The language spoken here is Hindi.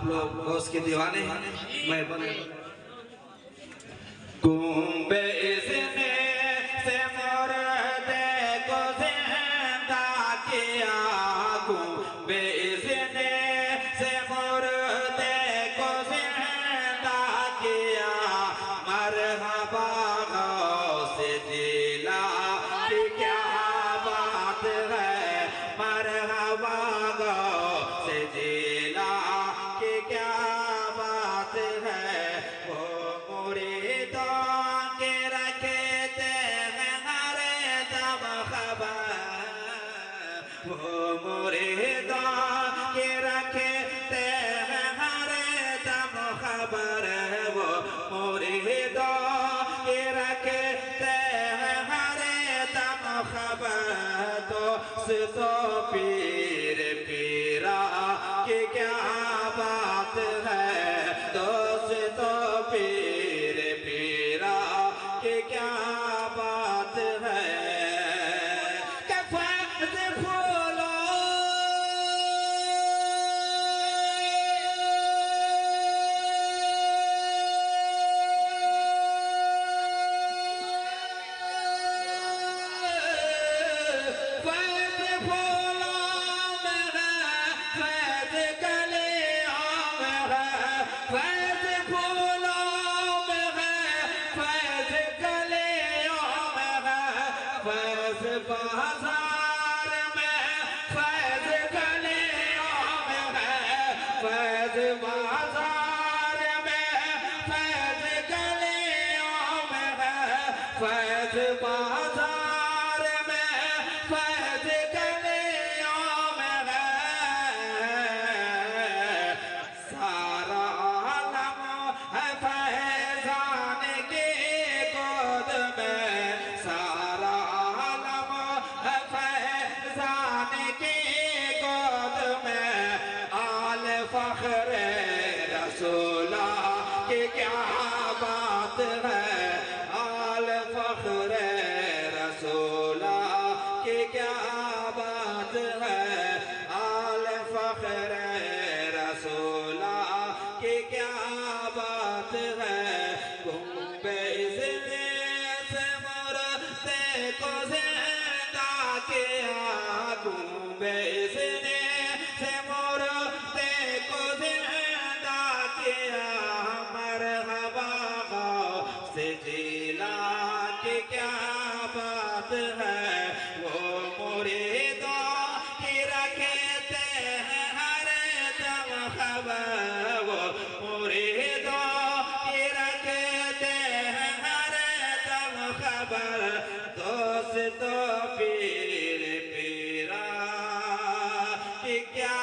लोग गौस के दीवाने हैं। मैं कुंबे इसने से मुर्दे को जिंदा किया, कुंबे इसने से मुर्दे को जिंदा किया। मरहबा गौसे दिला की क्या बात है, मरहबा गौसे दिला की क्या बात है। वो मुरीदों के रखते हैं हर दम खबर, वो मुरीदों के रखते हैं हर दम खबर, वो मुरीदों के रखते हैं हर दम खबर। तो पीर पीरा की क्या बात है, दोस्तों पीर पीरा की क्या बात है। बाजार में फैज गलियों में है, फैज बाजार में फैज गलियों में है, फैज बाजार में फैज गलियों में है। सारा आलम है फैजान की गोद में, सारा की गोद में। आल फख्रे रसूला की क्या बात है, आल फख्रे रसूला की क्या बात है, आल फख्रे रसूला की क्या बात है। कुंबे इसने से मुर्दे को जिंदा किया, कुंबे इसने से मुर्दे को जिंदा किया। मरहबा गौसे जिला की क्या बात है, वो मुरीदों की रखते हैं हर दम खबर, वो मुरीदों की रखते हैं हर दम खबर। दोस्तों पीर पीरा की क्या